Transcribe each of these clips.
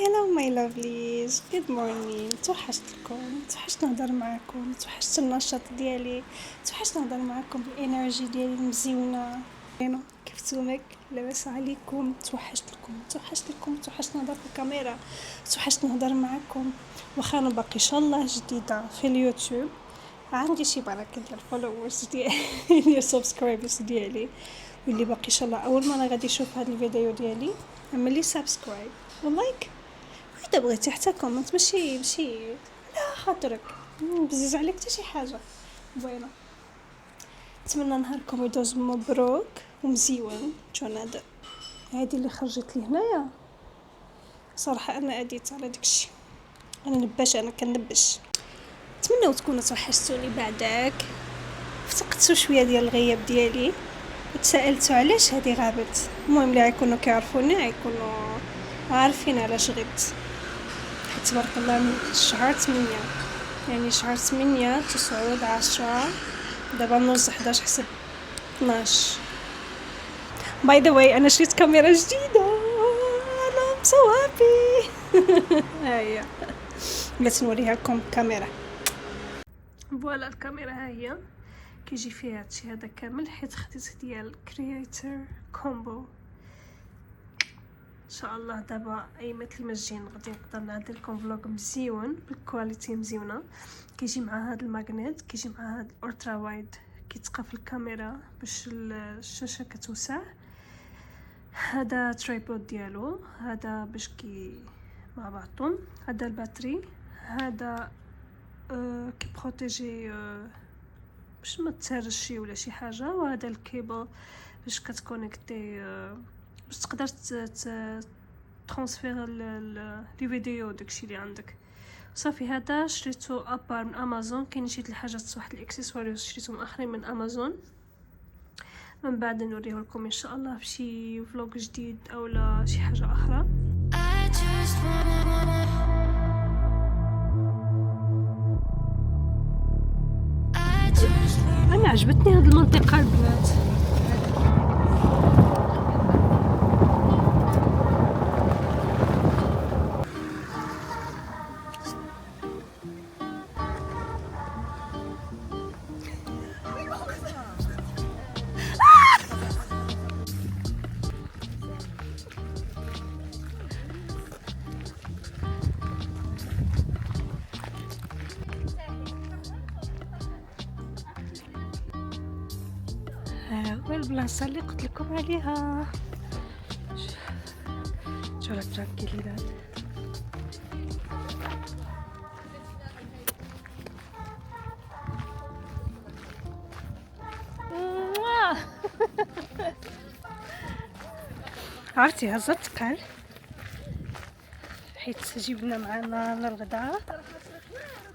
hello my lovelies, good morning. توحشتكم، توحشت نهضر معاكم، توحشت النشاط ديالي، توحشت نهضر معاكم بالانرجي ديالي المزيونه. كيفتومك؟ لاباس عليكم؟ توحشت نهضر في الكاميرا، توحشت نهضر معاكم. واخا انا باقي ان شاء الله جديده في اليوتيوب، عندي شي بركه ديال الفولورز ديالي سبسكرايبرز ديالي، واللي باقي ان شاء الله اول مره غادي يشوف هذا الفيديو ديالي اعمل لي سبسكرايب ولايك، اذا بغيتي حتى كومنت ماشي لا خاطرك بزز عليك حتى شي حاجه زوينه. نتمنى نهاركم يدوز مبروك ومزيون. جوناد هادي اللي خرجت لي هنايا صراحه انا اديت على داكشي، انا نباش، انا كنبش. نتمنى تكونوا توحشتوني بعداك، افتقدتوا شويه ديال الغياب ديالي وتسائلتوا علاش هادي غابت. المهم اللي غيكونوا كيعرفوني غيكونوا عارفين علاش غبت، حيت تبارك الله من شهر 8 يعني شهر 8 9 10 دابا نوز 11 حسب 12. باي ذا واي انا شريت كاميرا جديده، انا سو هابي. هيا بغيت نوريها لكم كاميرا. فوالا الكاميرا ها هي، كيجي فيها هادشي هذا كامل، حيت خديت ديال كرييتر كومبو. ان شاء الله دابا اي مثل ما جين غادي نقدر نعدل لكم فلوغ مزيون بالكواليتي مزيونه. كيجي مع هذا الماغنيت، كيجي مع هذا الالترا وايد كيتقى في الكاميرا باش الشاشه كتوسع. هذا ترايبود ديالو، هذا باش كي مع بعضهم. هذا الباتري، هذا كي بروتيجي باش ما تهرشي ولا شي حاجه. وهذا الكيبل باش كتكونيكتي باش تقدر ترانسفير لي فيديو داكشي اللي عندك صافي. هذا شريته ابار من امازون، كاين شي الحاجات واحد الاكسسوارز شريتهم اخرين من امازون، من بعد نوريه لكم ان شاء الله في شي فلوق جديد او لا شي حاجه اخرى. انا عجبتني هاد المنطقه البنات. هو البلاصه اللي قلت لكم عليها. شو لا ترانكيليداد. عرفتي هزت ثقال حيت جبنا معنا الغداء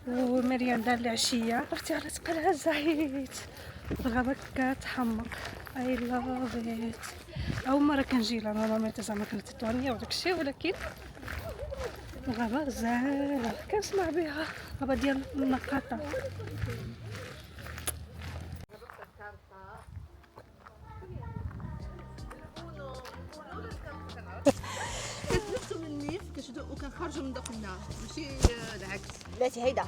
ومريم دار العشيه. عرفتي على ثقال هزيت الغابه كتحمق. اي لاف ات. اول مره كنجي لها نورمالمون زعما كنت الدنيا وداكشي، ولكن الغابه غزاله كنسمع بها، غابه ديال النقاطه. كتنفسوا من النيف كتشدوا وكنخرجوا من دوك النار، ماشي العكس. بلاتي هيدا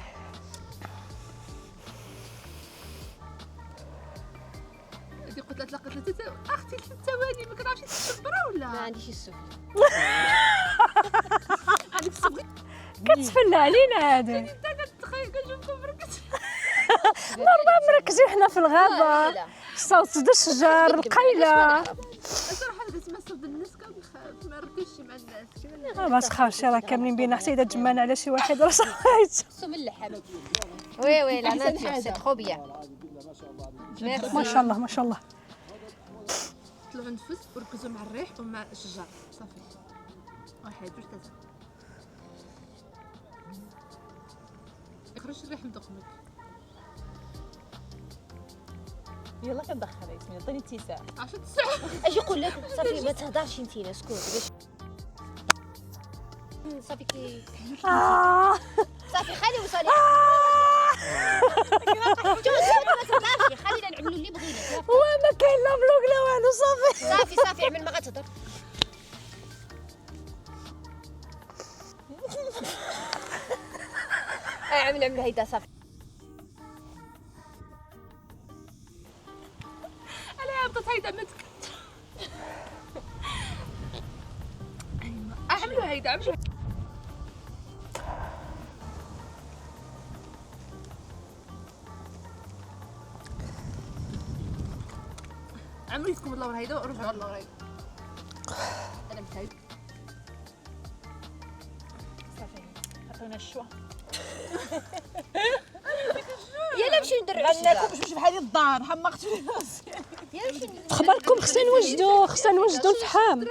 هادي قلت لها تلاقيت اختي 3 ثواني ما كنعرفش تصبرا ولا ما عنديش السفل. هذيك الصبغي كتفنى علينا هذا. انت كتخيل كنشوفكم مركز. مركزين حنا في الغابه، صوت د الشجر القيله. الصراحه انا كنسمع صوت الناس كنخاف ما نركزش مع الناس. ما تخافش راه كاملين بينا، حتى اذا تجمعنا على شي واحد راه صايت. سم اللحم. وي وي لا ناتور سي ترو بيان. ما شاء الله ما شاء الله. طلعوا نفس وركزوا مع الريح ومع الشجر صافي. 1 2 3 يخرج الريح من دقنك. يلا كندخل ياسمين عطيني اتساع 10 ساعات. اش يقول لك صافي ما تهضرش انت اسكت باش صافي كي صافي خلي وصلي. ما تهضرش، خلينا نعملوا اللي بغينا. وما كاين لا فلوق لا والو صافي. صافي اعمل ما غتهضر. عمل هيدا صافي. انا هبطت هيدا اعملوا هيدا اعملوا. عملوا لكم الله ورا هيدا ورجعوا الله ورا هيدا. انا متعب. صافي عطونا الشوا. يلا نمشيو ندرعو غناكم باش بحال الدار حمقتوا لي راسي. يلا نمشيو خبركم خصنا نوجدوا الفحام.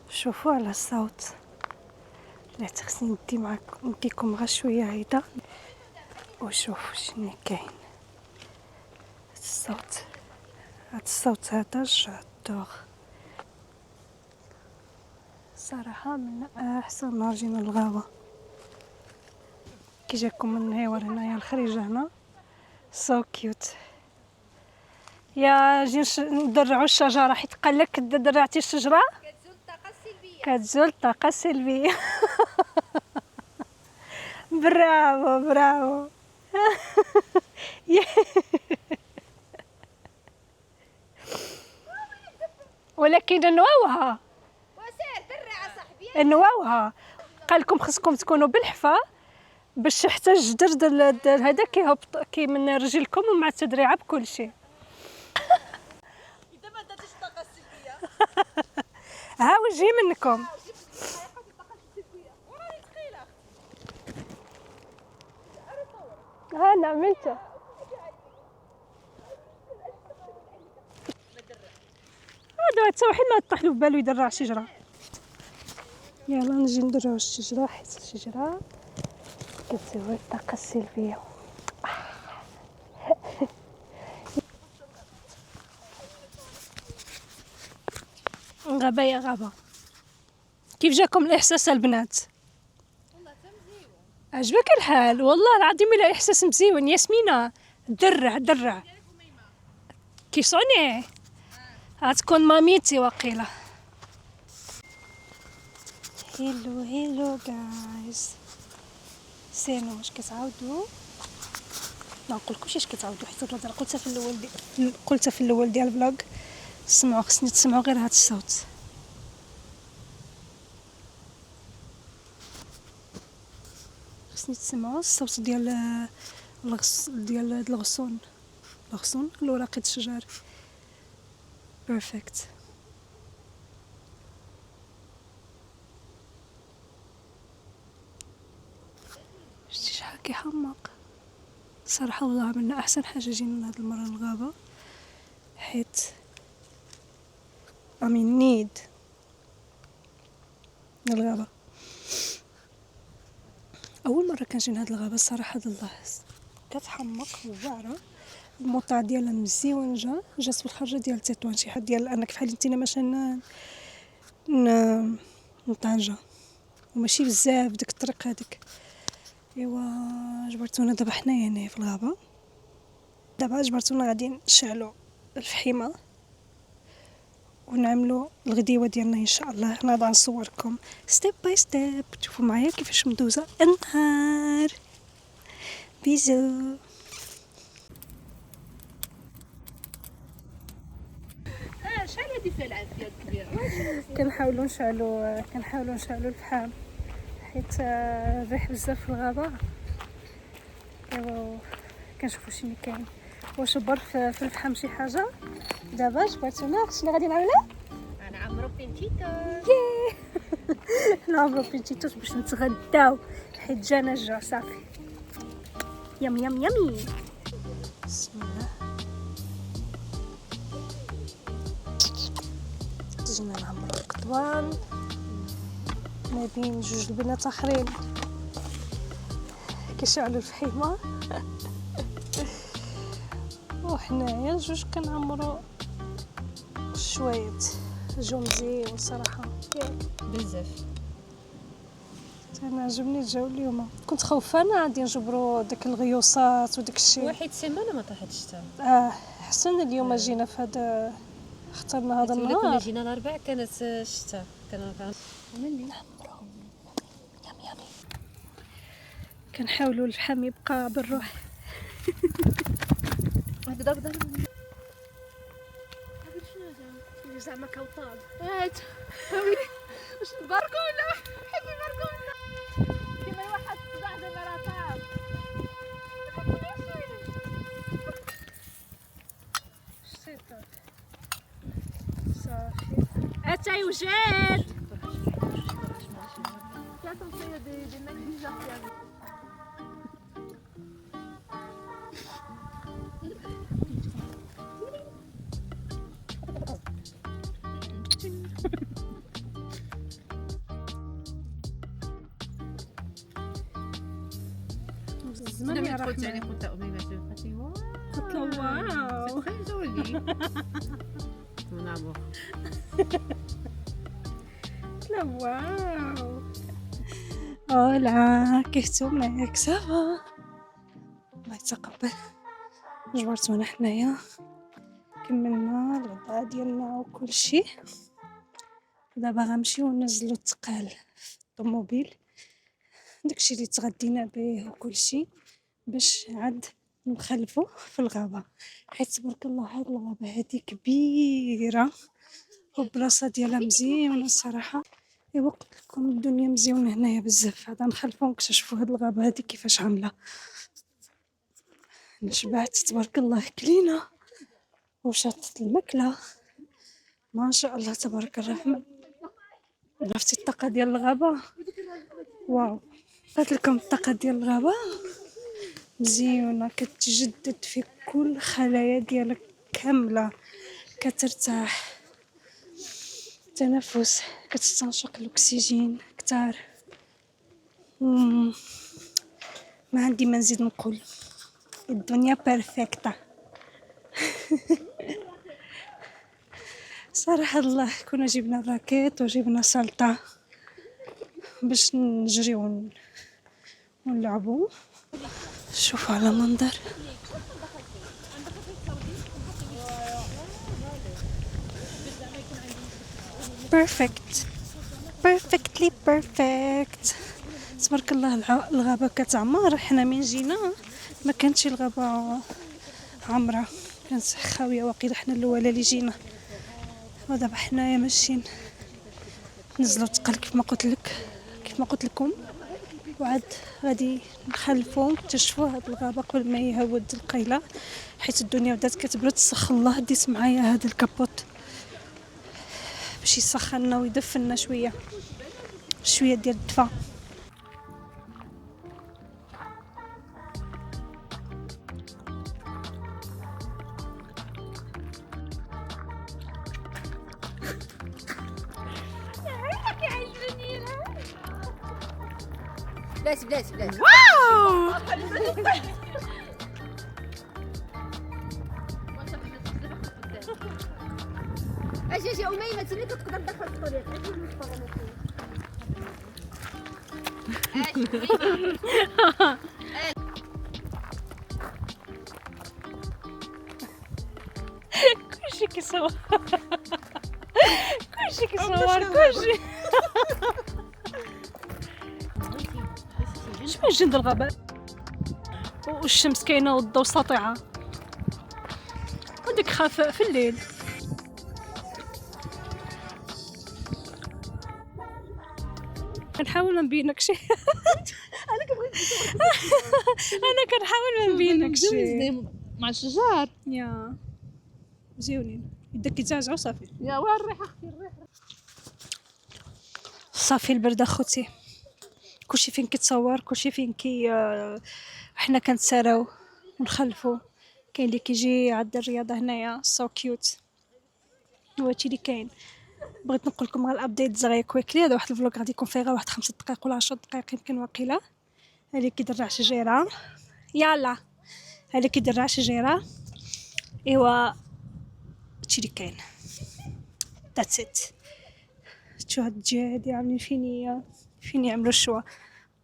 شوفوا على الصوت. لا خصني نديكم غير شويه هيدا وشوفوا شنو كاين. هاد الصوت هذا جادور صراحه من احسن مارجين الغابه. كي جاكم من النهار هنايا الخريجه هنا سو كيوت. يا جي ندرعوا الشجره حيت قال لك درعتي الشجره كتزول الطاقه السلبيه. برافو برافو. ولكن نواوها نواوها. قال لكم خصكم تكونوا بالحفا باش حتى الجدر هذا كيهبط كي من رجلكم ومع التدريعه بكل شيء. اذا ما درتيش الطاقه السلبيه ها وجهي منكم. ها انا عملته. هذا حتى واحد ما طاح له في بالو يدرع شجره. يلا نجي ندرعو الشجره حيت الشجره كتزول الطاقه السلبيه. غابه يا غابه. كيف جاكم الاحساس البنات؟ عجبك الحال؟ والله العظيم الا احساس مزيون. ياسمينه درع كي صنع غتكون ماميتي وقيله. هيلو جايز. سينو واش كتعاودوا؟ ما نقولكمش اش كتعاودوا حيت الهضره قلتها في الاول ديال الفلوغ. سمعوا خصني تسمعوا غير هذا الصوت. خصني تسمعوا الصوت ديال الغصون الوراق د الشجر. بيرفكت. شتي شحال كيحمق صراحه. والله عملنا احسن حاجه جينا هاد المره للغابه حيت نيد الغابه. اول مره كنجي لهاد الغابه الصراحه الله كتحمق وواعره. الموطع ديالها مزيون جات في الخرجه ديال تطوان شي حد ديال انك فحال نتينا مثلا نطنجه وماشي بزاف ديك الطريق هذيك. ايوا جبرتونا دابا حنايا هنا في الغابه. دابا جبرتونا غادي نشعلوا الفحيمه ونعملوا الغديوه ديالنا ان شاء الله. انا غادي نصوركم ستيب باي ستيب تشوفوا معايا كيفاش مدوزه النهار. بيزو. شحال هادي فيها العافيه الكبيره. كنحاولوا نشعلوا الفحام حيت الريح بزاف في الغابه. ايوا كنشوفوا شنو كاين. واش بر في الفحم شي حاجه. دابا جبرتونا شنو غادي نعملوا؟ انا عمرو بنتيتو. نعملوا بنتيتوس باش نتغداو حيت جانا الجوع صافي. يم يم يمي. بسم الله. جينا نعمرو القضوان ما بين جوج البنات اخرين كيشعلوا الفحيمه وحنايا جوج كنعمرو الشوايط. جو مزيون صراحه بزاف. انا عجبني الجو اليوم. كنت خوفانه غادي نجبروا داك الغيوصات وداك الشيء. واحد سيمانه ما طاحتش حتى. حسن اليوم جينا في هذا اخترنا هذا كنا النهار. جينا الاربع كانت الشتاء كان نعمرو يم يمي. كنحاولوا الفحم يبقى بالروح. هكذا هكذا زعما كوطاب. هات هاولي واش تباركوا ولا حبي باركوا ولا كيما واحد صداع دابا راه طاب صافي اتاي وجات. كاتم فيا دي نيجليجا الزمان يا رحمة. قلت له واو. قلت له واو. هولا كيفتومك سافا؟ الله يتقبل. جبرتونا حنايا كملنا الغداء ديالنا وكل شيء. دابا غنمشيو ننزلو الثقال في الطوموبيل، داكشي اللي تغدينا به وكل شيء، باش عاد نخلفو في الغابة، حيت تبارك الله هاد الغابة هادي كبيرة وبلاصة ديالها مزيونة الصراحة. ايوا قلت لكم الدنيا مزيونة هنايا بزاف. عاد نخلفو نكتشفوا هاد الغابة هادي كيفاش عاملة. نشبعت تبارك الله، كلينا وشطت الماكلة ما شاء الله تبارك الرحمن. عرفتي الطاقة ديال الغابة؟ واو. قلت لكم الطاقة ديال الغابة مزيونة، كتجدد في كل خلايا ديالك كاملة، كترتاح، تنفس، كتستنشق الاكسجين كتار. ما عندي ما نزيد نقول، الدنيا بيرفكتا. صراحة الله كنا جبنا الراكيت وجبنا سلطة باش نجري ونلعبوا. شوفوا على منظر بيرفكت، بيرفكتلي بيرفكت تبارك الله. الغابة كتعمر. حنا من جينا ما كانتش الغابة عمرة، كانت خاوية واقيلا. حنا الاولى اللي جينا، ودابا حنايا ماشيين نزلوا الثقل كيف ما قلت لكم، وعاد غادي نخلفوا نكتشفوا هاد الغابة قبل ما يهود القيلة، حيت الدنيا بدات كتبرد. سخ الله ديت معايا هاد الكابوت باش يسخننا ويدفنا شويه ديال الدفا. بلاش واو اجي اميمه تسمي تقدر تدخل الطريق. كلشي كيصور كلشي. شنو جند الغابة والشمس كاينه والضوء ساطعه، وديك خاف في الليل. كنحاول ما نبينك شي. انا كنحاول ما نبينك شي مع الشجار. يا مزيونين يدك يتزعزعوا صافي. يا وين الريحه اختي الريحه صافي البرد اخوتي، كلشي فين كيتصور، كلشي فين حنا كنتساراو ونخلفوا. كاين اللي كيجي عند الرياضه هنايا سو كيوت. هادشي اللي كاين. بغيت نقول لكم غير الابديت زغير كويكلي. هذا واحد الفلوق غادي يكون فيه غير واحد 5 دقائق ولا 10 دقائق يمكن واقيلا. هذه كيدرع شجيره، يلا هذه كيدرع شجيره. ايوا هادشي اللي كاين. ذاتس ات. شو هاد الجهه هادي عاملين فين يعملوا الشوا.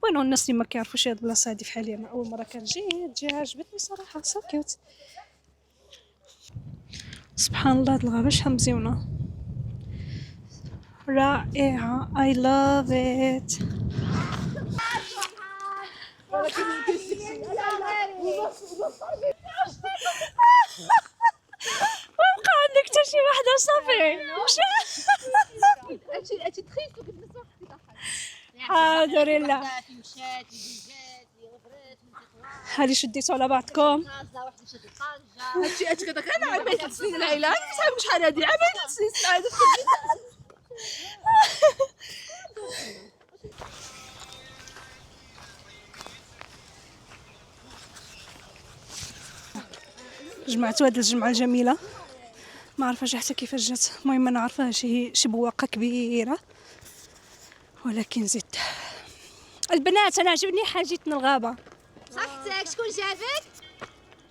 وينو الناس اللي ما كيعرفوش هاد البلاصه هادي بحالي انا اول مره كنجي. الجهه عجبتني صراحه سو كيوت. سبحان الله هاد الغابه شحال مزيونه رائعه. I love it. وبقى عندك حتى شي وحده صافي. هادشي تخيلتو كيف نسمع تضحك. الحمد لله. مشات جات اللي غبرت من تطوار هادي شديتو على بعضكم. طازه واحده شدت طنجه. هادشي كذا كان عام 3 سنين العيله صاحب شحال هادي عام 3 سنين عاد جمعتو هاد الجمعة الجميلة، ما عرفاش حتى كيفاش جات. المهم انا عارفاها شي بواقة كبيرة، ولكن زدت البنات. انا عجبني حاجتنا الغابة. صحتك شكون جابك؟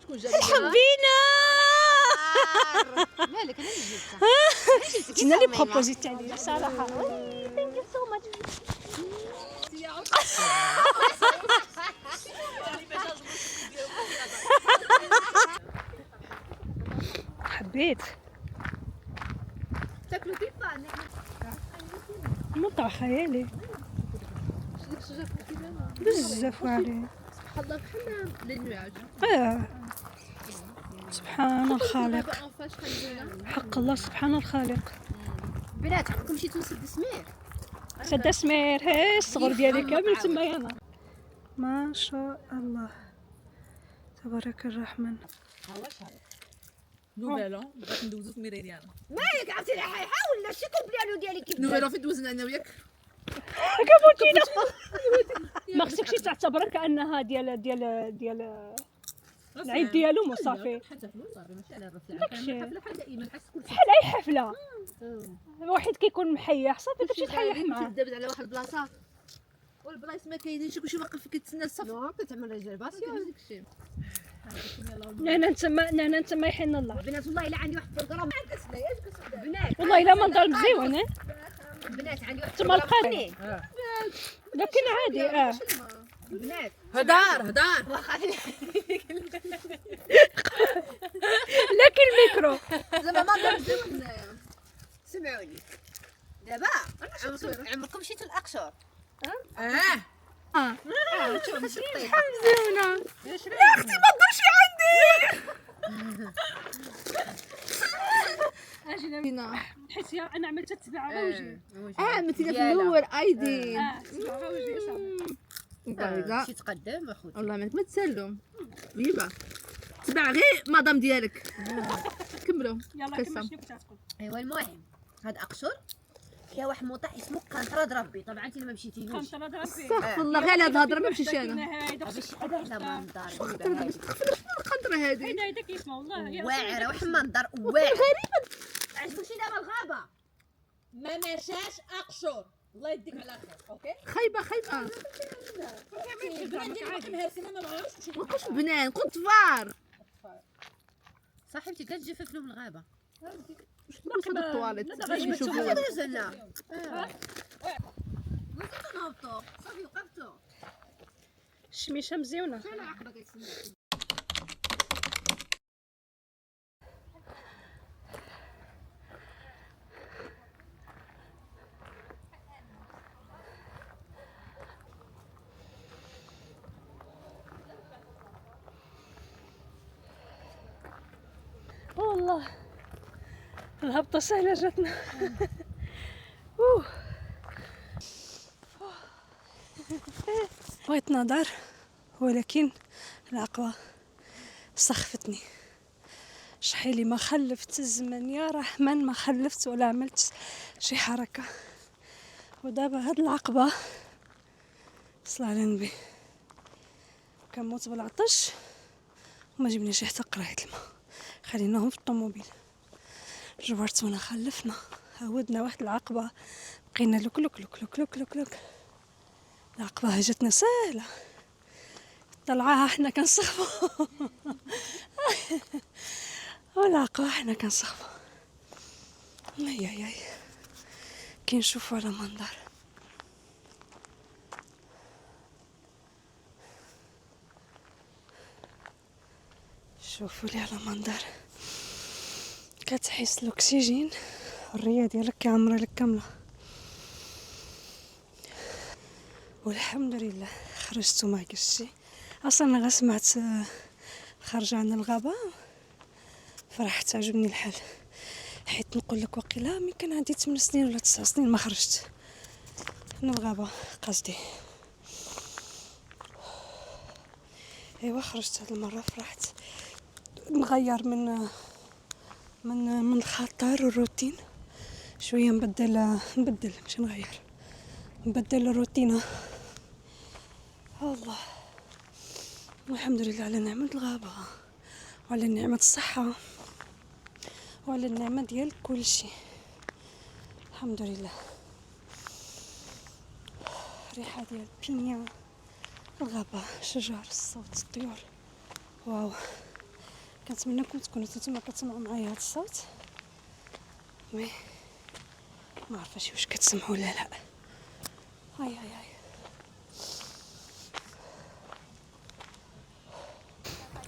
شكون جاب حبينا مالك انا اللي جبتها. كنا اللي بروبوزيت عليا صراحة. حبيت تاكلوا كيفاه مطعم خيالي بزاف عليه. سبحان الله بحال النعاج. سبحان الخالق، دابا فاش خلينا حق الله سبحان الخالق. بنات عندكم مشيتوا لسد سمير؟ سد سمير هي الصغر ديالي كامل تما انا. ما شاء الله تبارك الرحمن. نوفيلا بغيت ندوزو في الميري ديالنا. مالك عرفتي حاول ماشي كومبليانو ديالي كيف نويرو فين دوزنا انا وياك كابوتينو. ما خصكش تعتبرها كانها ديال العيد ديالهم وصافي. حتى فلوس صافي ماشي على الرفله. داكشي حفله حاجه دائما حس كل بحال اي حفله، الواحد كيكون محيح صافي باش يتحيح معاه. دابا على واحد البلاصه والبلايص ما كاينينش كلشي واقف كيتسنى الصف. نو كتعمل ريزيرفاسيون. داكشي نانا نتما يحن الله. بنات والله الا عندي واحد البروغرام بنات والله الا منظر مزيون. بنات عندي واحد تما البروغرام القرن لكن عادي. بنات هدار لكن الميكرو زعما ما نديرش هنايا. سمعوني دابا عمركم مشيتوا لاقشور؟ شوف الشطيطه مزيونه. يا اختي ما تديرش اجينا حيت انا عملت تتبع على وجهي. مثلا في الاول ايدي تتبع على وجهي صافي. لا شي تقدم اخوتي والله ما تسلم طيبه تبع غير مدام ديالك. كملوا يلا قصة. كما شنو كنت تقول؟ ايوا المهم هاد اقشر فيها واحد الموطح اسمه قنطرة ربي. طبعا انت ما مشيتيلوش خمسة ربي. استغفر الله غير على هاد الهضره ما مشيتش انا. باش على منظر القنطره هذه هيدا كيسمع والله. واعره واحد المنظر واعر غريبه. عجبك شي دابا الغابه ما مشاش اقشر الله يديك على خير. اوكي خايبه وقف بنان قلت فار صاحبتي كتجفف لهم الغابه. نوصل الطواليت باش شوفوا يشوفوا. نزلنا نهبطوا صافي وقفتوا. الشميشه مزيونه. والله الهبطة سهلة جاتنا. بغيت نهضر ولكن العقبة سخفتني. شحالي ما خلفت الزمن يا رحمن، ما خلفت ولا عملت شي حركة. ودابا هاد العقبة صلى على النبي كنموت بالعطش وما جبناش حتى قراية الماء، خليناهم في الطوموبيل. جبرتونا خلفنا عودنا واحد العقبة بقينا لوك لوك لوك لوك لوك لوك لوك. العقبة جاتنا سهلة طلعاها حنا كنصخفو. والعقبة حنا كنصخفو. اي كي نشوفو على منظر. شوفوا لي على منظر كتحس الاكسجين الريه ديالك كامره لك كامله. والحمد لله خرجت وما كاش شي اصلا انا غير سمعت خارجه عن الغابه فرحت، عجبني الحال، حيت نقول لك وقيلا ملي كان عندي 8 سنين ولا 9 سنين ما خرجت من الغابه قصدي. ايوا خرجت هاد المره، فرحت نغير من الخطر والروتين شويه، نبدل ماشي نغير، نبدل الروتين. الله، والحمد لله على نعمة الغابة وعلى نعمة الصحة وعلى النعمة ديال كل شيء، الحمد لله. ريحة ديال البينيا، الغابة، الشجر، الصوت، الطيور، واو. كنتمنىكم تكونوا نتوما كتسمعوا معايا هاد الصوت، مي ما عرفتش واش كتسمعوا ولا لا. هاي هاي هاي.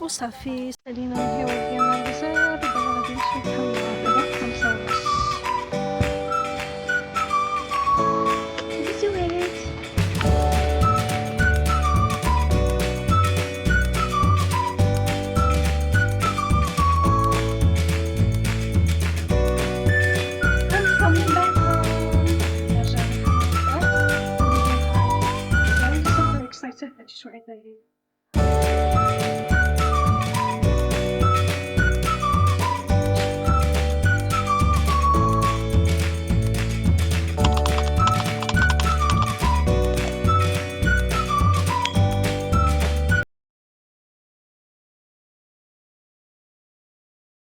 وصافي سالينا الهواء ديالنا بزاف، دابا غادي نمشيو بحال دابا 5:30. excited that she's right there.